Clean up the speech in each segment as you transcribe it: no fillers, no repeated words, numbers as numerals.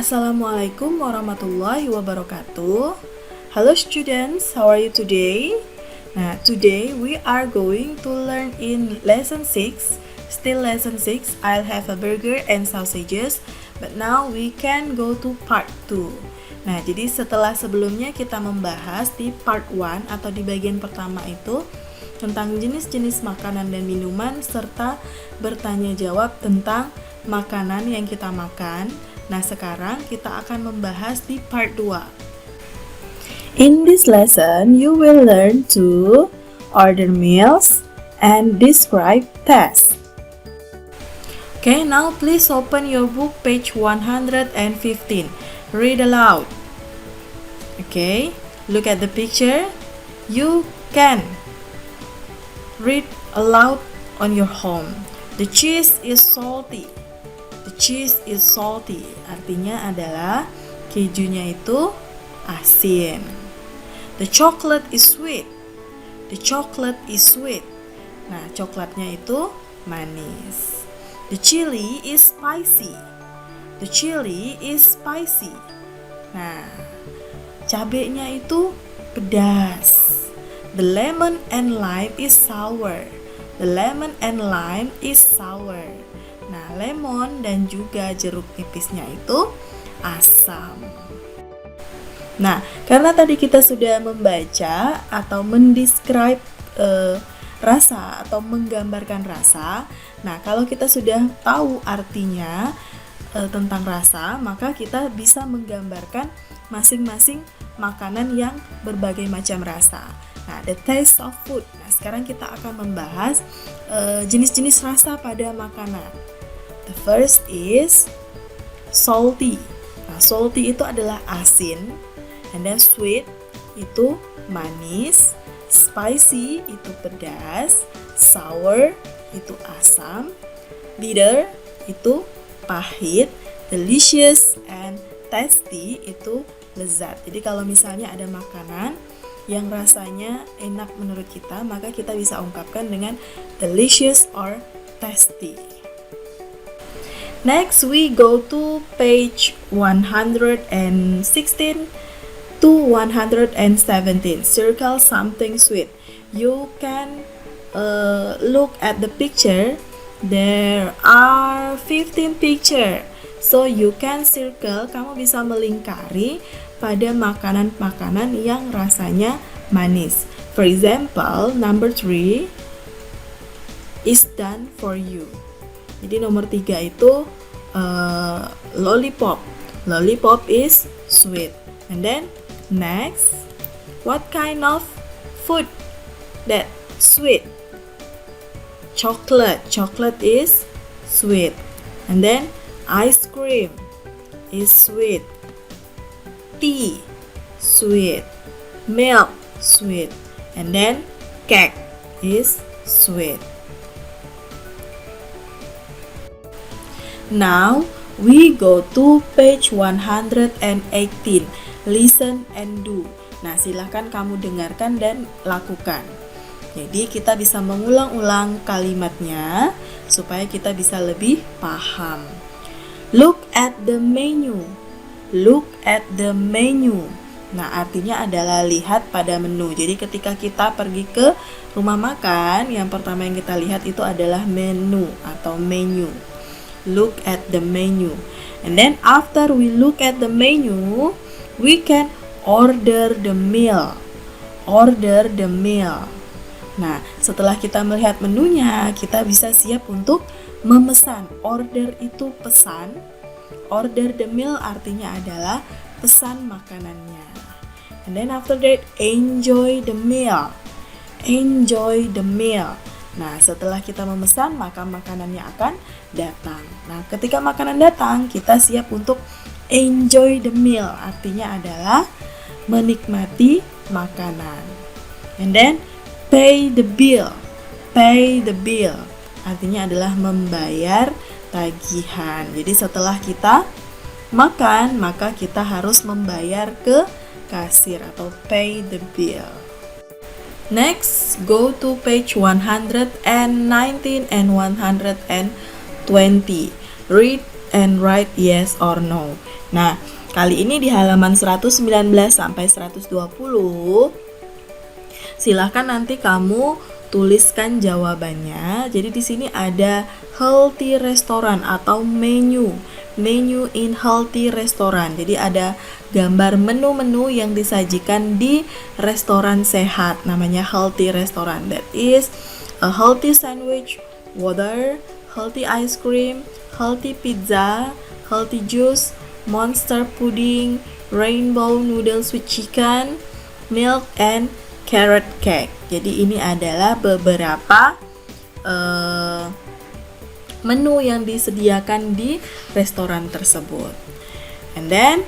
Assalamualaikum warahmatullahi wabarakatuh. Hello students, how are you today? Nah, today we are going to learn in lesson 6. Still lesson 6, I'll have a burger and sausages. But now we can go to part 2. Nah, jadi setelah sebelumnya kita membahas di part 1 atau di bagian pertama itu tentang jenis-jenis makanan dan minuman serta bertanya jawab tentang makanan yang kita makan. Nah, sekarang kita akan membahas di part 2. In this lesson, you will learn to order meals and describe tasks. Okay, now please open your book page 115. Read aloud. Okay, look at the picture. You can read aloud on your home. The cheese is salty. The cheese is salty. Artinya adalah kejunya itu asin. The chocolate is sweet. The chocolate is sweet. Nah, coklatnya itu manis. The chili is spicy. The chili is spicy. Nah, cabenya itu pedas. The lemon and lime is sour. The lemon and lime is sour. Nah, lemon dan juga jeruk nipisnya itu asam. Nah, karena tadi kita sudah membaca atau mendescribe rasa atau menggambarkan rasa. Nah, kalau kita sudah tahu artinya tentang rasa, maka kita bisa menggambarkan masing-masing makanan yang berbagai macam rasa. Nah, the taste of food. Nah, sekarang kita akan membahas jenis-jenis rasa pada makanan. The first is salty. Nah, salty itu adalah asin, and then sweet itu manis, spicy itu pedas, sour itu asam, bitter itu pahit, delicious and tasty itu lezat. Jadi kalau misalnya ada makanan yang rasanya enak menurut kita, maka kita bisa ungkapkan dengan delicious or tasty. Next, we go to page 116 to 117. Circle something sweet. You can look at the picture. There are 15 picture. So you can circle, kamu bisa melingkari pada makanan-makanan yang rasanya manis. For example, number 3 is done for you. Jadi nomor 3 itu lollipop. Lollipop is sweet. And then next, what kind of food that sweet? Chocolate. Chocolate is sweet. And then ice cream is sweet. Tea, sweet. Milk, sweet. And then cake is sweet. Now we go to page 118. Listen and do. Nah, silahkan kamu dengarkan dan lakukan. Jadi kita bisa mengulang-ulang kalimatnya supaya kita bisa lebih paham. Look at the menu. Look at the menu. Nah, artinya adalah lihat pada menu. Jadi ketika kita pergi ke rumah makan, yang pertama yang kita lihat itu adalah menu atau menu. Look at the menu. And then after we look at the menu, we can order the meal. Order the meal. Nah, setelah kita melihat menunya, kita bisa siap untuk memesan. Order itu pesan. Order the meal artinya adalah pesan makanannya. And then after that, enjoy the meal. Enjoy the meal. Nah, setelah kita memesan, maka makanannya akan datang. Nah, ketika makanan datang, kita siap untuk enjoy the meal. Artinya adalah menikmati makanan. And then, pay the bill. Pay the bill. Artinya adalah membayar tagihan. Jadi setelah kita makan, maka kita harus membayar ke kasir atau pay the bill. Next, go to page 119 and 120. Read and write yes or no. Nah, kali ini di halaman 119 sampai 120, silahkan nanti kamu tuliskan jawabannya. Jadi di sini ada healthy restaurant atau menu in healthy restaurant. Jadi ada gambar menu-menu yang disajikan di restoran sehat, namanya healthy restaurant. That is a healthy sandwich, water, healthy ice cream, healthy pizza, healthy juice, monster pudding, rainbow noodles with chicken, milk, and carrot cake. Jadi ini adalah beberapa menu yang disediakan di restoran tersebut. And then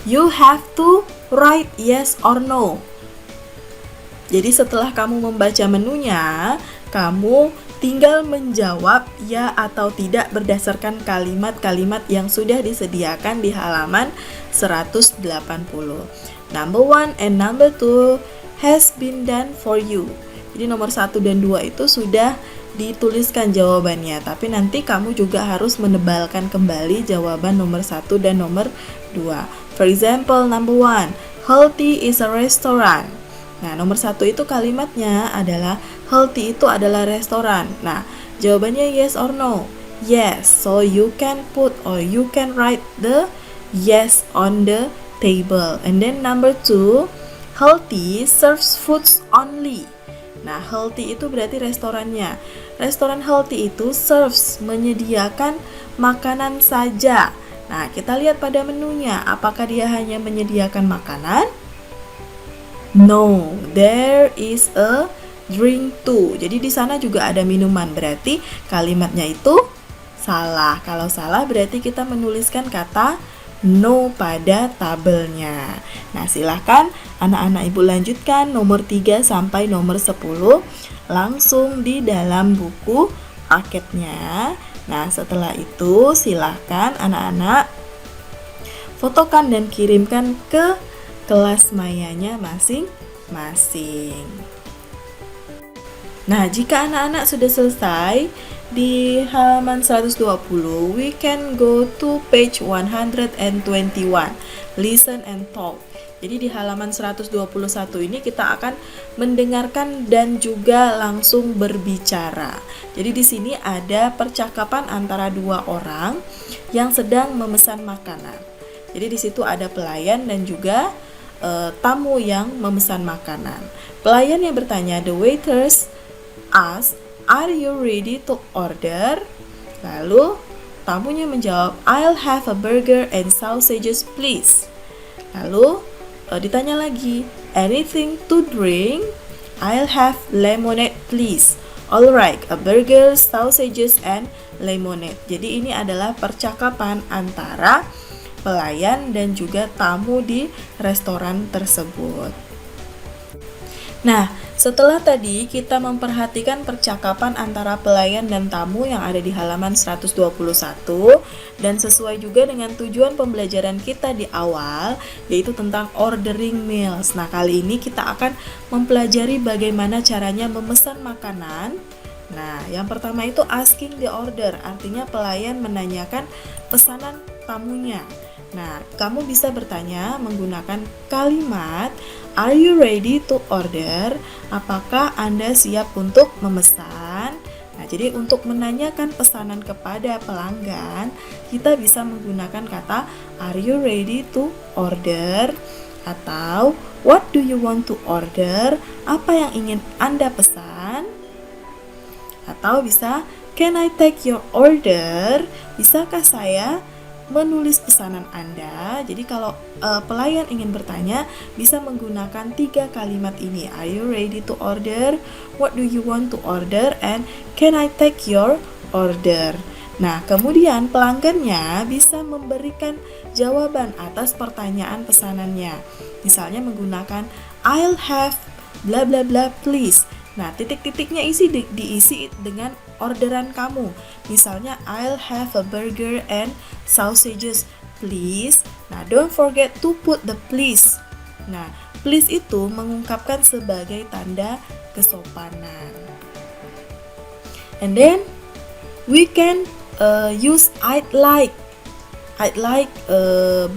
you have to write yes or no. Jadi setelah kamu membaca menunya, kamu tinggal menjawab ya atau tidak berdasarkan kalimat-kalimat yang sudah disediakan di halaman 180. Number 1 and number 2 has been done for you. Jadi nomor 1 dan 2 itu sudah dituliskan jawabannya, tapi nanti kamu juga harus menebalkan kembali jawaban nomor 1 dan nomor 2. For example, number 1, healthy is a restaurant. Nah, nomor 1 itu kalimatnya adalah healthy itu adalah restoran. Nah, jawabannya yes or no? Yes. So you can put or you can write the yes on the table. And then number 2, healthy serves foods only. Nah, healthy itu berarti restorannya. Restoran healthy itu serves, menyediakan makanan saja. Nah, kita lihat pada menunya, apakah dia hanya menyediakan makanan? No, there is a drink too. Jadi di sana juga ada minuman, berarti kalimatnya itu salah. Kalau salah berarti kita menuliskan kata no pada tabelnya. Nah, silahkan anak-anak ibu lanjutkan nomor 3 sampai nomor 10 langsung di dalam buku paketnya. Nah, setelah itu silahkan anak-anak fotokan dan kirimkan ke kelas mayanya masing-masing. Nah, jika anak-anak sudah selesai di halaman 120, we can go to page 121, listen and talk. Jadi di halaman 121 ini kita akan mendengarkan dan juga langsung berbicara. Jadi di sini ada percakapan antara dua orang yang sedang memesan makanan. Jadi di situ ada pelayan dan juga tamu yang memesan makanan. Pelayan yang bertanya, the waiters ask, are you ready to order? Lalu tamunya menjawab, I'll have a burger and sausages please. Lalu ditanya lagi, anything to drink? I'll have lemonade please. Alright, a burger, sausages, and lemonade. Jadi ini adalah percakapan antara pelayan dan juga tamu di restoran tersebut. Nah, setelah tadi kita memperhatikan percakapan antara pelayan dan tamu yang ada di halaman 121 dan sesuai juga dengan tujuan pembelajaran kita di awal, yaitu tentang ordering meals. Nah, kali ini kita akan mempelajari bagaimana caranya memesan makanan. Nah, yang pertama itu asking the order, artinya pelayan menanyakan pesanan tamunya. Nah, kamu bisa bertanya menggunakan kalimat are you ready to order? Apakah Anda siap untuk memesan? Nah, jadi untuk menanyakan pesanan kepada pelanggan, kita bisa menggunakan kata are you ready to order? Atau what do you want to order? Apa yang ingin Anda pesan? Atau bisa can I take your order? Bisakah saya menulis pesanan Anda? Jadi kalau pelayan ingin bertanya, bisa menggunakan 3 kalimat ini. Are you ready to order? What do you want to order? And can I take your order? Nah, kemudian pelanggannya bisa memberikan jawaban atas pertanyaan pesanannya. Misalnya menggunakan I'll have bla bla bla please. Nah, titik-titiknya diisi dengan orderan kamu. Misalnya, I'll have a burger and sausages, please. Nah, don't forget to put the please. Nah, please itu mengungkapkan sebagai tanda kesopanan. And then, we can use I'd like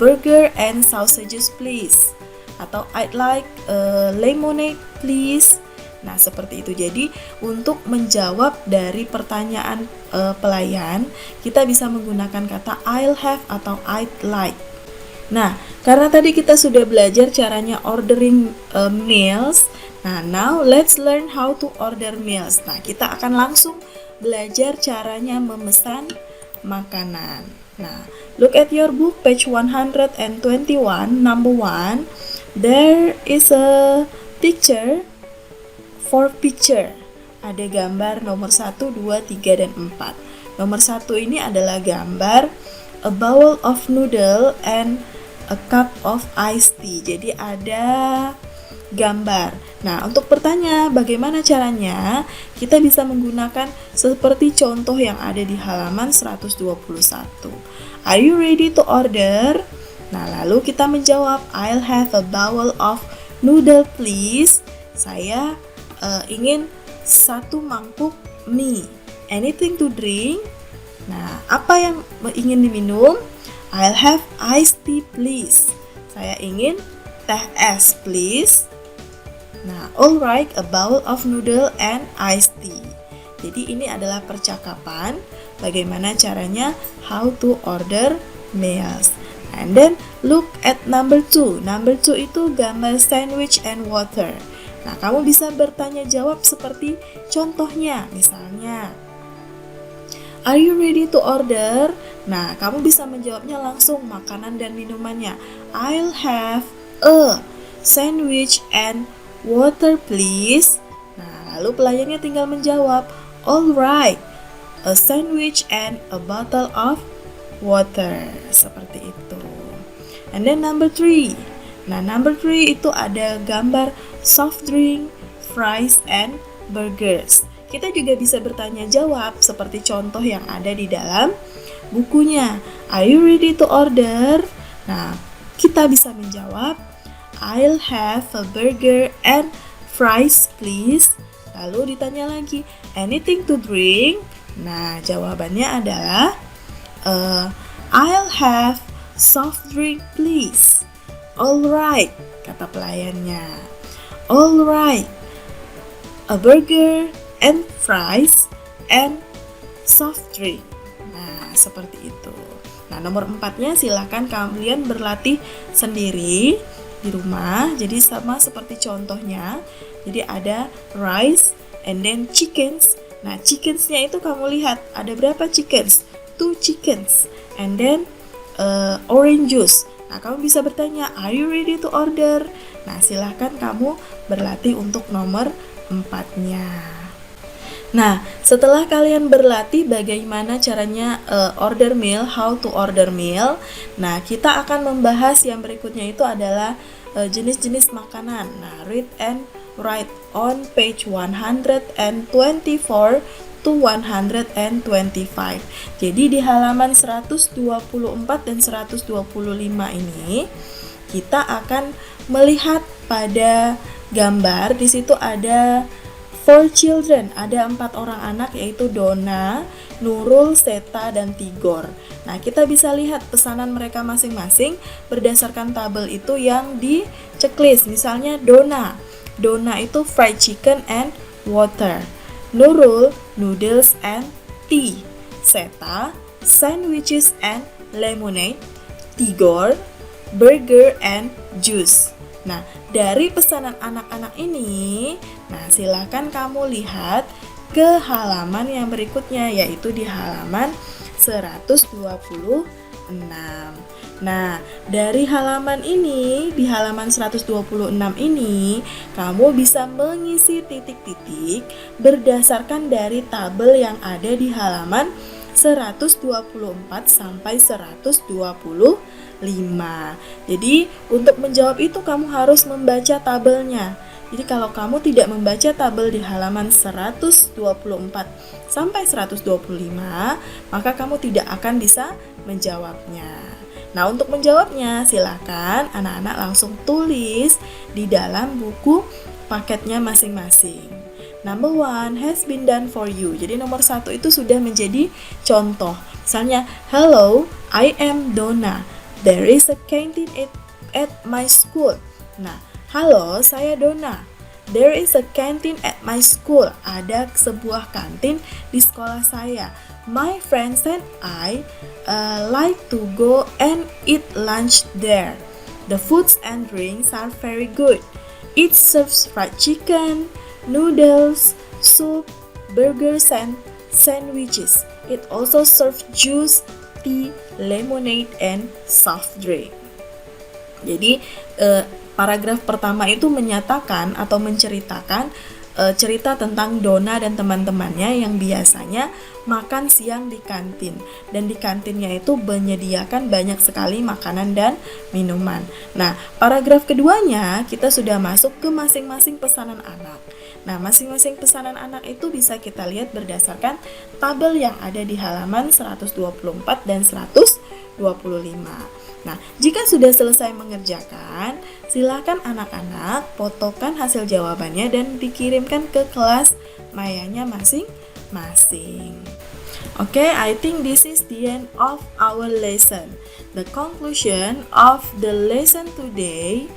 burger and sausages please, atau I'd like lemonade please. Nah, seperti itu. Jadi, untuk menjawab dari pertanyaan pelayan, kita bisa menggunakan kata I'll have atau I'd like. Nah, karena tadi kita sudah belajar caranya ordering meals. Nah, now let's learn how to order meals. Nah, kita akan langsung belajar caranya memesan makanan. Nah, look at your book, page 121, number 1. There is a picture, 4 picture. Ada gambar nomor 1, 2, 3, dan 4. Nomor 1 ini adalah gambar a bowl of noodle and a cup of iced tea. Jadi ada gambar. Nah, untuk bertanya bagaimana caranya, kita bisa menggunakan seperti contoh yang ada di halaman 121. Are you ready to order? Nah, lalu kita menjawab, I'll have a bowl of noodle please. Saya ingin 1 mangkuk mie. Anything to drink? Nah, apa yang ingin diminum? I'll have iced tea please. Saya ingin teh es please. Nah, alright, a bowl of noodle and iced tea. Jadi ini adalah percakapan bagaimana caranya how to order meals. And then look at number 2. Number 2 itu gambar sandwich and water. Nah, kamu bisa bertanya jawab seperti contohnya. Misalnya, are you ready to order? Nah, kamu bisa menjawabnya langsung makanan dan minumannya. I'll have a sandwich and water please. Nah, lalu pelayannya tinggal menjawab, alright, a sandwich and a bottle of water. Seperti itu. And then number 3. Nah, number 3 itu ada gambar soft drink, fries, and burgers. Kita juga bisa bertanya jawab seperti contoh yang ada di dalam bukunya. Are you ready to order? Nah, kita bisa menjawab, I'll have a burger and fries please. Lalu ditanya lagi, anything to drink? Nah, jawabannya adalah I'll have soft drink please. Alright, kata pelayannya. Alright, a burger and fries and soft drink. Nah, seperti itu. Nah, nomor 4-nya silakan kalian berlatih sendiri di rumah. Jadi sama seperti contohnya. Jadi ada rice and then chickens. Nah, chickens-nya itu kamu lihat ada berapa chickens? 2 chickens. And then orange juice. Nah, kamu bisa bertanya, are you ready to order? Nah, silahkan kamu berlatih untuk nomor 4-nya. Nah, setelah kalian berlatih bagaimana caranya order meal, how to order meal, nah kita akan membahas yang berikutnya itu adalah jenis-jenis makanan. Nah, read and write on page 124 to 125. Jadi di halaman 124 dan 125 ini kita akan melihat pada gambar. Di situ ada 4 children, ada 4 orang anak yaitu Donna, Nurul, Seta, dan Tigor. Nah, kita bisa lihat pesanan mereka masing-masing berdasarkan tabel itu yang di checklist. Misalnya Donna itu fried chicken and water. Nurul, noodles and tea. Seta, sandwiches and lemonade. Tigor, burger and juice. Nah, dari pesanan anak-anak ini, nah silakan kamu lihat ke halaman yang berikutnya, yaitu di halaman 126. Nah, dari halaman ini, di halaman 126 ini, kamu bisa mengisi titik-titik berdasarkan dari tabel yang ada di halaman 124 sampai 125. Jadi, untuk menjawab itu kamu harus membaca tabelnya. Jadi, kalau kamu tidak membaca tabel di halaman 124 sampai 125, maka kamu tidak akan bisa menjawabnya. Nah, untuk menjawabnya, silakan anak-anak langsung tulis di dalam buku paketnya masing-masing. Number 1 has been done for you. Jadi nomor 1 itu sudah menjadi contoh. Misalnya, hello, I am Donna. There is a canteen at my school. Nah, halo, saya Donna. There is a canteen at my school. Ada sebuah kantin di sekolah saya. My friends and I like to go and eat lunch there. The foods and drinks are very good. It serves fried chicken, noodles, soup, burgers, and sandwiches. It also serves juice, tea, lemonade, and soft drink. Jadi paragraf pertama itu menyatakan atau menceritakan cerita tentang Donna dan teman-temannya yang biasanya makan siang di kantin, dan di kantinnya itu menyediakan banyak sekali makanan dan minuman. Nah, paragraf keduanya kita sudah masuk ke masing-masing pesanan anak. Nah, masing-masing pesanan anak itu bisa kita lihat berdasarkan tabel yang ada di halaman 124 dan 125. Nah, jika sudah selesai mengerjakan, silakan anak-anak fotokan hasil jawabannya dan dikirimkan ke kelas mayanya masing-masing. Okay, I think this is the end of our lesson. The conclusion of the lesson today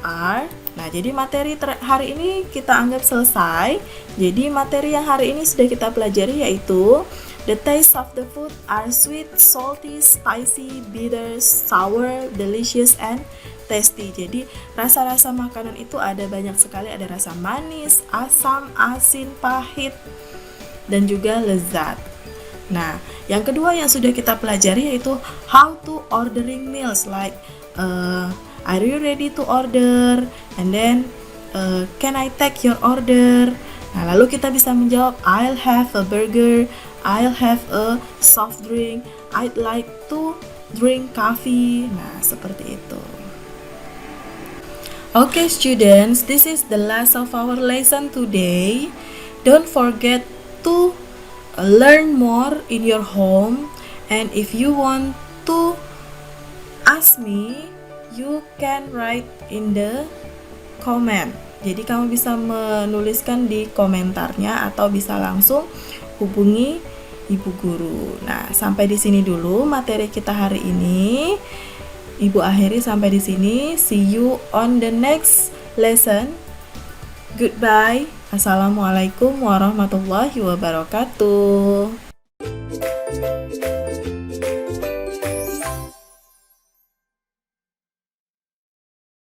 are, nah jadi materi hari ini kita anggap selesai. Jadi materi yang hari ini sudah kita pelajari yaitu the taste of the food are sweet, salty, spicy, bitter, sour, delicious, and tasty. Jadi rasa-rasa makanan itu ada banyak sekali, ada rasa manis, asam, asin, pahit, dan juga lezat. Nah, yang kedua yang sudah kita pelajari yaitu how to ordering meals, like are you ready to order, and then can I take your order. Nah, lalu kita bisa menjawab I'll have a burger, I'll have a soft drink, I'd like to drink coffee. Nah, seperti itu. Okay students, this is the last of our lesson today. Don't forget to learn more in your home, and if you want to ask me, you can write in the comment. Jadi kamu bisa menuliskan di komentarnya atau bisa langsung hubungi Ibu Guru. Nah, sampai di sini dulu materi kita hari ini. Ibu akhiri sampai di sini. See you on the next lesson. Goodbye. Assalamualaikum warahmatullahi wabarakatuh.